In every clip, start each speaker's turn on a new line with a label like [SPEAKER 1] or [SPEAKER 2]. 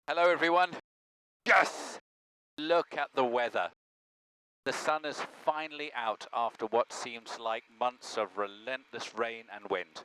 [SPEAKER 1] Hello everyone. Yes! Look at the weather. The sun is finally out after what seems like months of relentless rain and wind.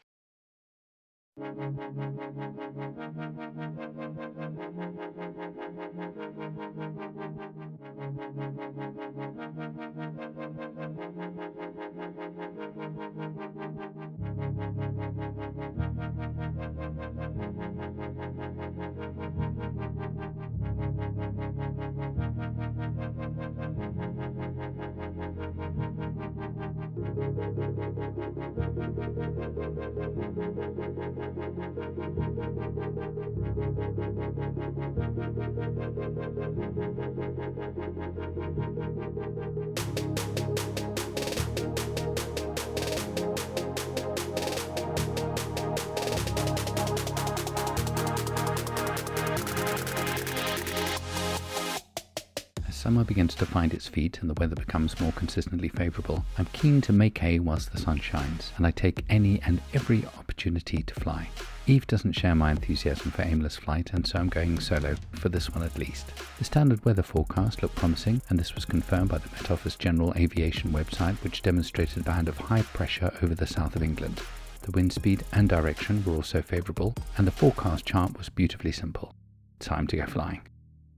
[SPEAKER 2] As summer begins to find its feet and the weather becomes more consistently favourable, I'm keen to make hay whilst the sun shines, and I take any and every opportunity to fly. Eve doesn't share my enthusiasm for aimless flight, and so I'm going solo, for this one at least. The standard weather forecast looked promising, and this was confirmed by the Met Office General Aviation website, which demonstrated a band of high pressure over the south of England. The wind speed and direction were also favourable, and the forecast chart was beautifully simple. Time to go flying.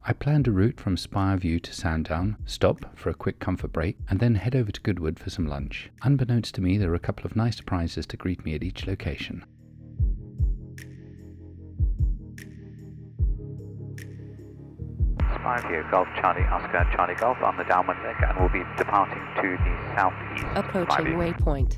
[SPEAKER 2] I planned a route from Spire View to Sandown, stop for a quick comfort break, and then head over to Goodwood for some lunch. Unbeknownst to me, there were a couple of nice surprises to greet me at each location.
[SPEAKER 3] Spire View, Golf Charlie Oscar Charlie Golf on the downwind leg, and we'll be departing to the southeast.
[SPEAKER 4] Approaching waypoint.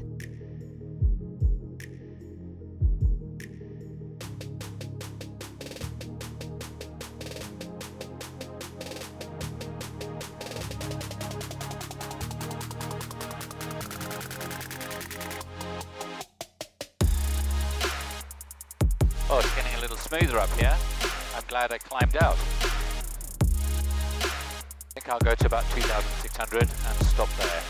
[SPEAKER 1] Oh, it's getting a little smoother up here. I'm glad I climbed out. I think I'll go to about 2,600 and stop there.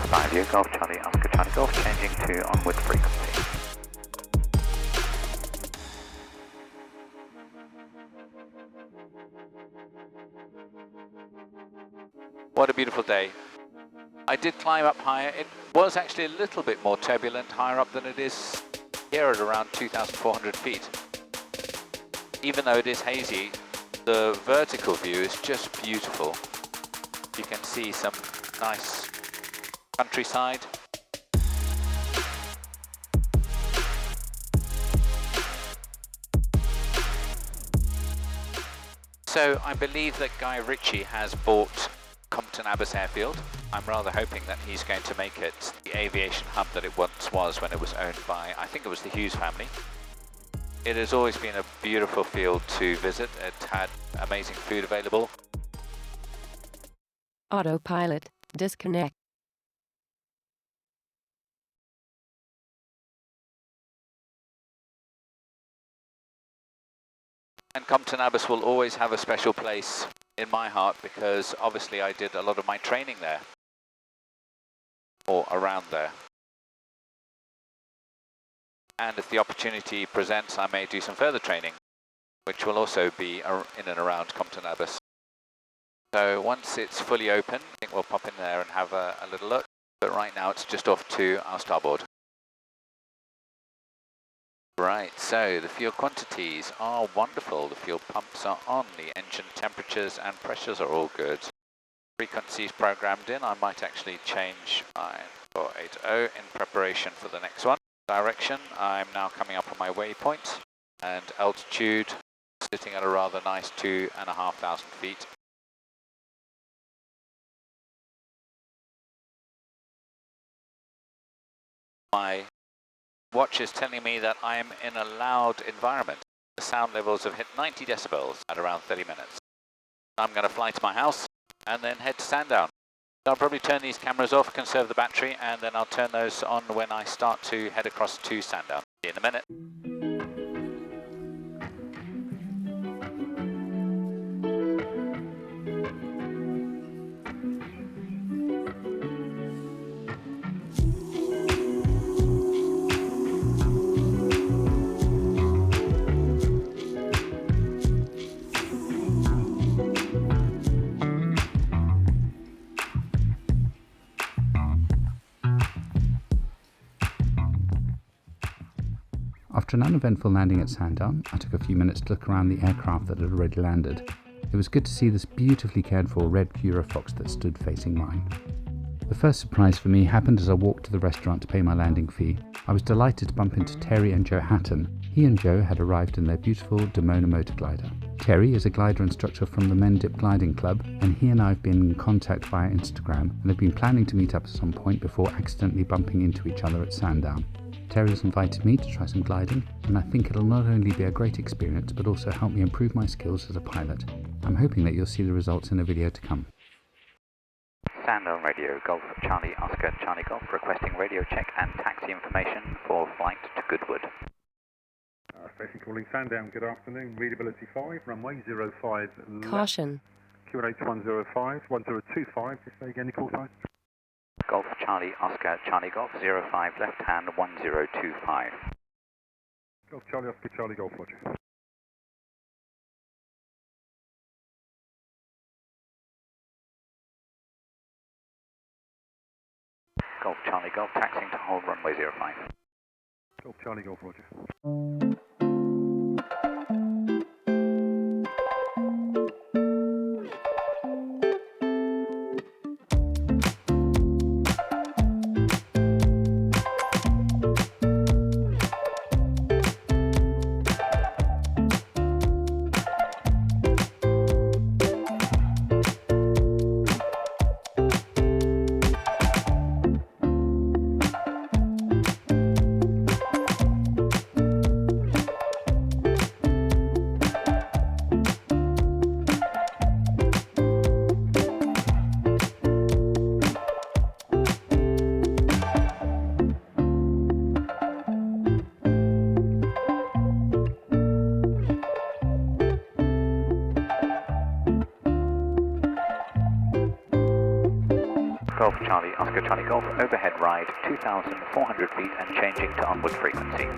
[SPEAKER 3] Spire View, Golf Charlie Oscar Charlie Golf, changing to onward frequency.
[SPEAKER 1] What a beautiful day. I did climb up higher. It was actually a little bit more turbulent higher up than it is here at around 2,400 feet. Even though it is hazy, the vertical view is just beautiful. You can see some nice countryside. So I believe that Guy Ritchie has bought Compton Abbas Airfield. I'm rather hoping that he's going to make it the aviation hub that it once was when it was owned by, I think it was the Hughes family. It has always been a beautiful field to visit. It had amazing food available.
[SPEAKER 4] Autopilot. Disconnect.
[SPEAKER 1] And Compton Abbas will always have a special place in my heart because obviously I did a lot of my training there, or around there. And if the opportunity presents, I may do some further training, which will also be in and around Compton Abbas. So once it's fully open, I think we'll pop in there and have a little look. But right now it's just off to our starboard. Right, so the fuel quantities are wonderful. The fuel pumps are on, the engine temperatures and pressures are all good. Frequencies programmed in. I might actually change 9480 in preparation for the next one. Direction, I'm now coming up on my waypoint, and altitude sitting at a rather nice 2,500 feet. My watch is telling me that I'm in a loud environment. The sound levels have hit 90 decibels at around 30 minutes. I'm going to fly to my house and then head to Sandown. I'll probably turn these cameras off, conserve the battery, and then I'll turn those on when I start to head across to Sandown. See you in a minute.
[SPEAKER 2] After an uneventful landing at Sandown, I took a few minutes to look around the aircraft that had already landed. It was good to see this beautifully cared for red EuroFOX that stood facing mine. The first surprise for me happened as I walked to the restaurant to pay my landing fee. I was delighted to bump into Terry and Joe Hatton. He and Joe had arrived in their beautiful Demona motor glider. Terry is a glider instructor from the Mendip Gliding Club, and he and I have been in contact via Instagram and have been planning to meet up at some point before accidentally bumping into each other at Sandown. Terry has invited me to try some gliding, and I think it'll not only be a great experience but also help me improve my skills as a pilot. I'm hoping that you'll see the results in a video to come.
[SPEAKER 3] Sandown Radio, Golf Charlie Oscar Charlie Golf, requesting radio check and taxi information for flight to Goodwood.
[SPEAKER 5] Station calling Sandown, good afternoon, readability 5, runway 05 left.
[SPEAKER 4] Caution.
[SPEAKER 5] QNH 105, 1025, just say again the call sign.
[SPEAKER 3] Golf Charlie Oscar Charlie Golf, 05 left hand 1025.
[SPEAKER 5] Golf Charlie Oscar Charlie Golf, Roger.
[SPEAKER 3] Golf Charlie Golf, taxiing to hold runway 05.
[SPEAKER 5] Golf Charlie Golf, Roger.
[SPEAKER 3] Golf Charlie Oscar Charlie Golf, overhead ride 2,400 feet and changing to onward frequency.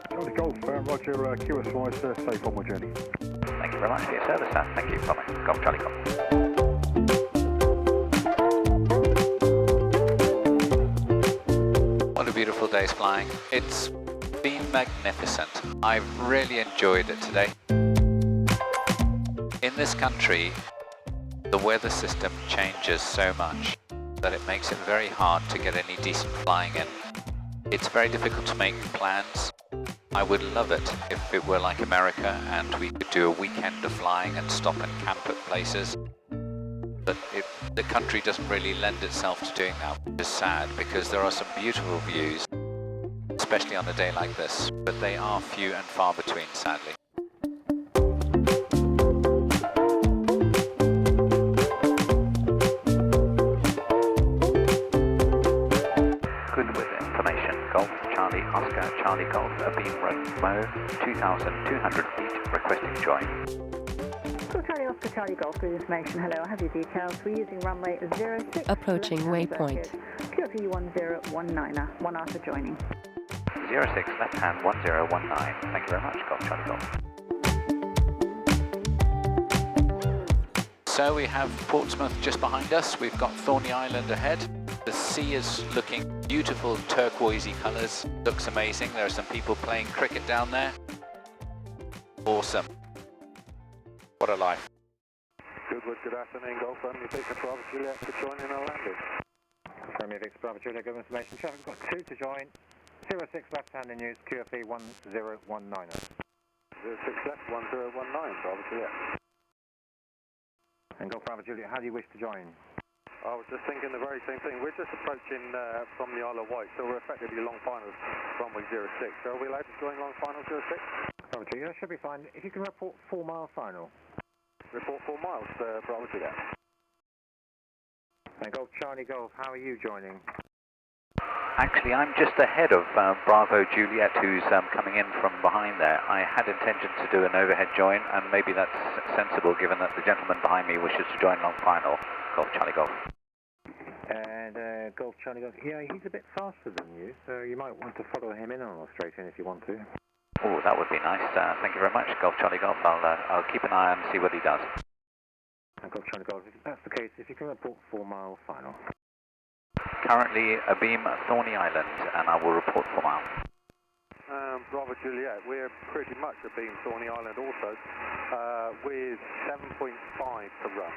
[SPEAKER 5] Charlie Golf, Roger, QS wise, safe on my journey.
[SPEAKER 3] Thank you very much for your service, sir. Thank you. Bye-bye. Golf Charlie Golf.
[SPEAKER 1] What a beautiful day's flying. It's been magnificent. I've really enjoyed it today. In this country, the weather system changes so much that it makes it very hard to get any decent flying in. It's very difficult to make plans. I would love it if it were like America and we could do a weekend of flying and stop and camp at places. But the country doesn't really lend itself to doing that, which is sad because there are some beautiful views, especially on a day like this, but they are few and far between, sadly.
[SPEAKER 3] Goodwood information, Golf Charlie Oscar Charlie Golf, beam Mo 2,200 feet, requesting join.
[SPEAKER 6] Golf Charlie Oscar Charlie Golf, with information. Hello, I have your details. We're using runway 06.
[SPEAKER 4] Approaching waypoint.
[SPEAKER 6] QFE 1019, 1 hour for joining.
[SPEAKER 3] 06 left hand 1019. Thank you very much, Golf Charlie Golf.
[SPEAKER 1] So we have Portsmouth just behind us. We've got Thorney Island ahead. The sea is looking beautiful, turquoisey colours. Looks amazing. There are some people playing cricket down there. Awesome. What a life.
[SPEAKER 5] Goodwood, good afternoon, Golf. You Victor Bravo Juliet for joining our landing.
[SPEAKER 7] Confirm Victor Bravo Juliet, good information. Traffic, got 2 to join. 06 left hand in use, QFE 1019.
[SPEAKER 5] 06 left 1019, Bravo Juliet.
[SPEAKER 7] And Golf Bravo Juliet, how do you wish to join?
[SPEAKER 5] I was just thinking the very same thing. We're just approaching from the Isle of Wight, so we're effectively long finals runway 06. So are we allowed to join long final 06?
[SPEAKER 7] Bravo Juliet, that should be fine. If you can report 4 mile final.
[SPEAKER 5] Report 4 miles, Bravo Juliet.
[SPEAKER 7] And Golf Charlie Golf, how are you joining?
[SPEAKER 3] Actually, I'm just ahead of Bravo Juliet, who's coming in from behind there. I had intention to do an overhead join, and maybe that's sensible given that the gentleman behind me wishes to join long final. Golf Charlie Golf.
[SPEAKER 7] And Golf Charlie Golf, yeah, he's a bit faster than you, so you might want to follow him in on a straight in if you want to.
[SPEAKER 3] Oh, that would be nice. Thank you very much, Golf Charlie Golf. I'll keep an eye and see what he does.
[SPEAKER 7] And Golf Charlie Golf, if that's the case, if you can report 4 mile final.
[SPEAKER 3] Currently abeam Thorney Island, and I will report 4 mile.
[SPEAKER 5] Bravo Juliet, we're pretty much at beam Thorny Island also, with 7.5 to run.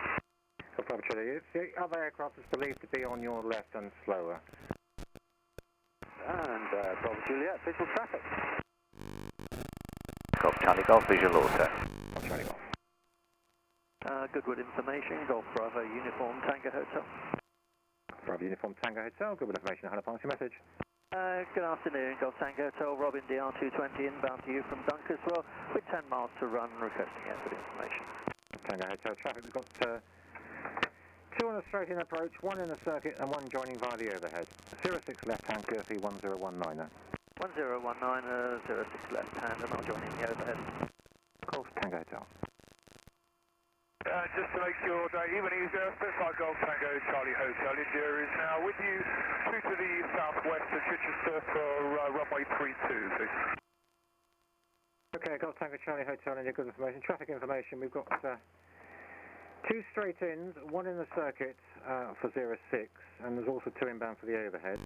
[SPEAKER 7] Bravo Juliet, the other aircraft is believed to be on your left and slower.
[SPEAKER 5] And Bravo Juliet, visual traffic.
[SPEAKER 3] Golf Charlie Golf, visual also.
[SPEAKER 7] Golf Charlie Golf.
[SPEAKER 5] Goodwood information, Golf Bravo Uniform Tango Hotel.
[SPEAKER 7] Bravo Uniform Tango Hotel, Goodwood information, how to pass your message.
[SPEAKER 5] Good afternoon, Golf Tango Hotel, Robin DR220 inbound to you from Dunkerswell with 10 miles to run, requesting airport information.
[SPEAKER 7] Tango Hotel traffic, we've got two on a straight in approach, one in the circuit and one joining via the overhead. 06 left hand, QFE 1019er.
[SPEAKER 5] 1019er, 06 left hand, and I'll join in the overhead.
[SPEAKER 7] Golf Tango Hotel.
[SPEAKER 8] Just to make sure that even easier, specified Golf Tango Charlie Hotel, India is now with you through to the southwest of Chichester for runway 32, please.
[SPEAKER 7] Okay, Golf Tango Charlie Hotel, India, good information. Traffic information, we've got two straight ins, one in the circuit for 06, and there's also two inbound for the overhead.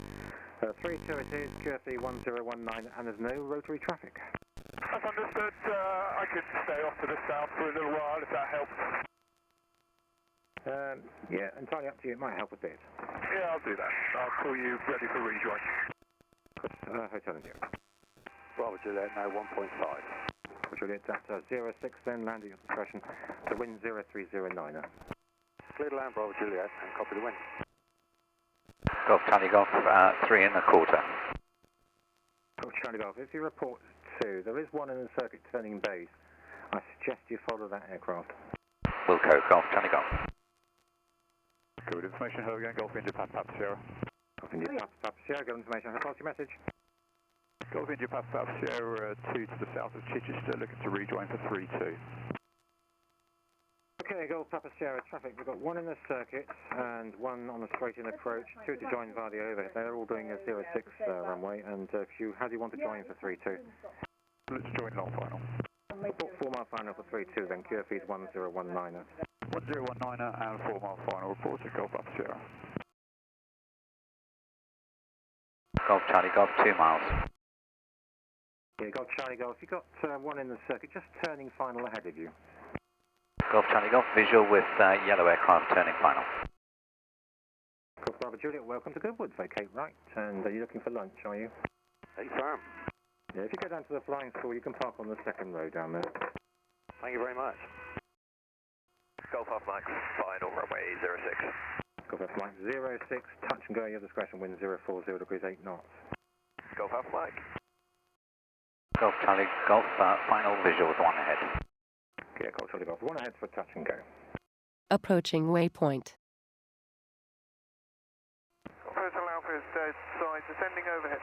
[SPEAKER 7] 32 it is, QFE 1019, and there's no rotary traffic.
[SPEAKER 8] That's understood. I could stay off to the south for a little while if that helps.
[SPEAKER 7] Yeah, entirely up to you. It might help a bit.
[SPEAKER 8] Yeah, I'll do that. I'll call you ready for rejoin.
[SPEAKER 7] Hotel India.
[SPEAKER 5] Bravo Juliet, now 1.5.
[SPEAKER 7] Juliet, that's 06 then, landing at discretion to wind 0309er.
[SPEAKER 5] Clear to land, Bravo Juliet, and copy the wind.
[SPEAKER 3] Golf Charlie Golf, 3 1/4.
[SPEAKER 7] Golf Charlie Golf, if you report 2, there is one in the circuit turning base. I suggest you follow that aircraft.
[SPEAKER 3] Wilco, Golf Charlie Golf.
[SPEAKER 8] Good information, hello again, Golf India Papa Sierra.
[SPEAKER 7] Golf India Papa Sierra, good information, how pass your message?
[SPEAKER 8] Golf India Papa Sierra 2 to the south of Chichester, looking to rejoin for 32.
[SPEAKER 7] Okay, Golf Papa Sierra traffic, we've got one in the circuit and one on the straight in approach, two to join via the overhead. They're all doing a 06 runway, and how do you want to join for 32?
[SPEAKER 8] Let's join long final.
[SPEAKER 7] 4 mile final for 32 then, QFE 1019er.
[SPEAKER 8] 1019er and 4 mile final report to Golf Papa Sierra.
[SPEAKER 3] Golf Charlie Golf, 2 miles.
[SPEAKER 7] Yeah, Golf Charlie Golf, you've got one in the circuit, just turning final ahead of you.
[SPEAKER 3] Golf Charlie Golf, visual with yellow aircraft turning final.
[SPEAKER 7] Golf Bravo Juliet, welcome to Goodwood, vacate right, and are you looking for lunch, are you?
[SPEAKER 5] Hey, firm.
[SPEAKER 7] Yeah, if you go down to the flying school, you can park on the second row down there.
[SPEAKER 5] Thank you very much.
[SPEAKER 9] Golf Half Mike, final runway 06.
[SPEAKER 7] Golf Half Mike 06, touch and go, your discretion, wind 040 degrees 8 knots.
[SPEAKER 9] Golf Half Mike.
[SPEAKER 3] Golf Charlie Golf, final visual with 1 ahead.
[SPEAKER 7] Yeah, Golf Charlie Golf, 1 ahead for touch and go.
[SPEAKER 4] Approaching waypoint.
[SPEAKER 8] Hotel Alpha is dead side, descending overhead.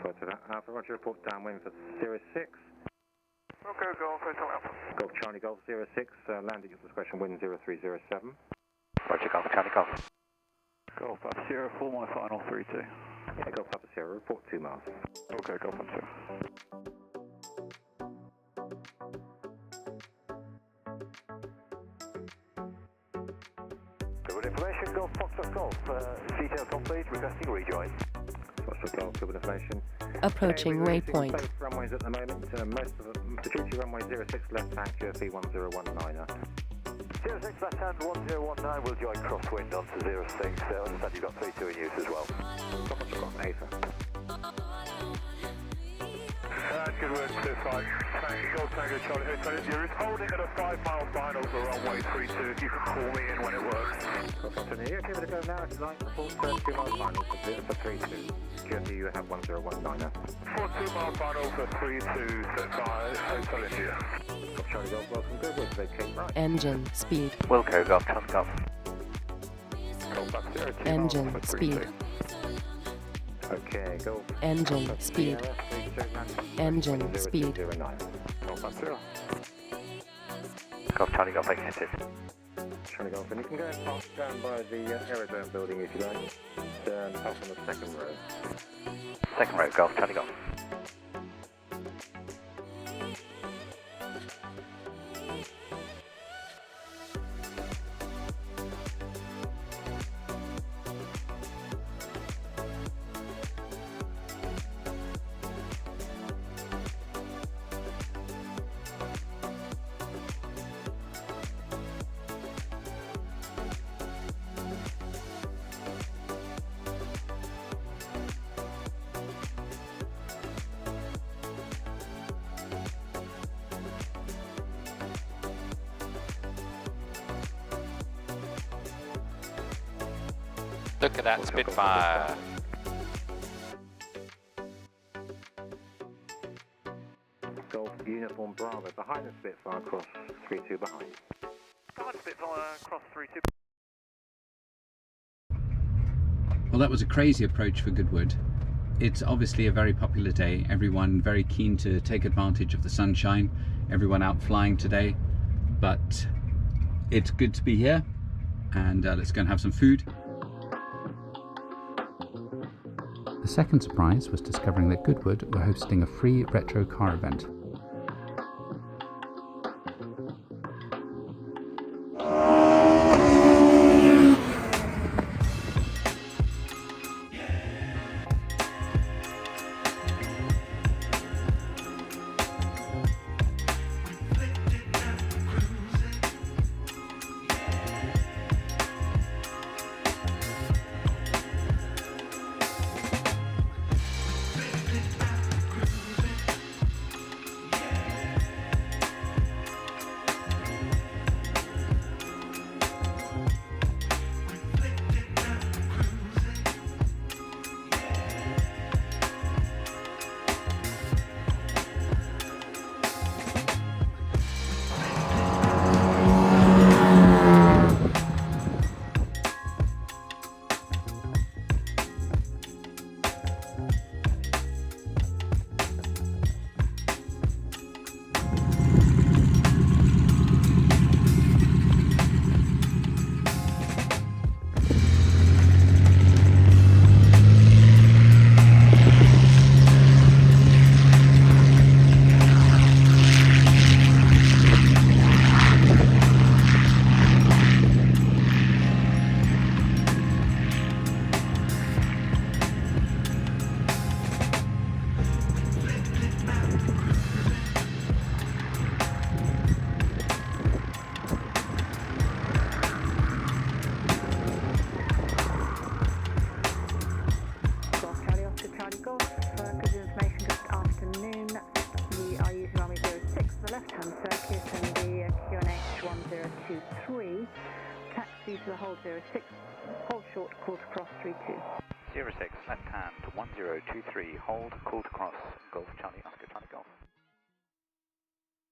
[SPEAKER 7] Golf to that Alpha, Roger, report downwind for 06.
[SPEAKER 8] Okay, Golf Hotel Alpha.
[SPEAKER 7] Golf Charlie Golf 06, land at your discretion, wind 0307.
[SPEAKER 3] Roger, Golf Charlie Golf.
[SPEAKER 8] Golf Papa Sierra, 4 mile final 32.
[SPEAKER 7] Yeah, Golf Papa Sierra, report 2 miles.
[SPEAKER 8] Okay, Golf Papa Sierra.
[SPEAKER 9] Good information, Golf Fox Golf. Details complete, requesting rejoin.
[SPEAKER 7] Fox Golf, good information.
[SPEAKER 4] Approaching
[SPEAKER 7] we're
[SPEAKER 4] waypoint.
[SPEAKER 7] both runways at the moment. Most of them, the duty runway 06 left hand, QFE 1019er.
[SPEAKER 9] 06 left hand 1019 will join crosswind onto 06. Understand you've got 32 in use as well.
[SPEAKER 7] Fox Golf, AFA.
[SPEAKER 8] Good work, certified. Golf Tango Charlie Hotel India is holding at a 5 mile final for runway 32. If you can call me in when it works.
[SPEAKER 7] Golf Fox India, give it a go now if you like. Report 2 mile final for 32. QFE you have 1019er.
[SPEAKER 8] For 2 mile final for 32, certified Hotel India.
[SPEAKER 7] Golf Charlie Golf, welcome Goodwood, vacate right.
[SPEAKER 4] Engine speed.
[SPEAKER 3] Wilco, Golf Charlie Golf.
[SPEAKER 8] Golf Papa Sierra, 2
[SPEAKER 4] Engine
[SPEAKER 8] miles for
[SPEAKER 4] speed.
[SPEAKER 8] 32.
[SPEAKER 7] Okay, Golf.
[SPEAKER 4] Engine
[SPEAKER 7] Golf
[SPEAKER 4] speed.
[SPEAKER 7] Sierra, 32 landing.
[SPEAKER 4] Engine
[SPEAKER 7] Wind
[SPEAKER 4] speed.
[SPEAKER 7] 0309.
[SPEAKER 8] Golf Papa Sierra.
[SPEAKER 3] Golf Charlie Golf, vacated.
[SPEAKER 7] Charlie Golf, and you can go and park down by the aerodrome building if you like. Park on the second row.
[SPEAKER 3] Second row, Golf Charlie Golf.
[SPEAKER 1] Look at that Spitfire.
[SPEAKER 7] Golf Uniform Bravo behind the Spitfire, cross 32 behind.
[SPEAKER 5] Behind Spitfire, cross 32.
[SPEAKER 2] Well, that was a crazy approach for Goodwood. It's obviously a very popular day. Everyone very keen to take advantage of the sunshine. Everyone out flying today. But it's good to be here. And let's go and have some food. The second surprise was discovering that Goodwood were hosting a free retro car event.
[SPEAKER 6] Taxi to the hold 06, hold short, call to cross 32.
[SPEAKER 3] 06, left hand, 1023, hold, call to cross, Golf Charlie Oscar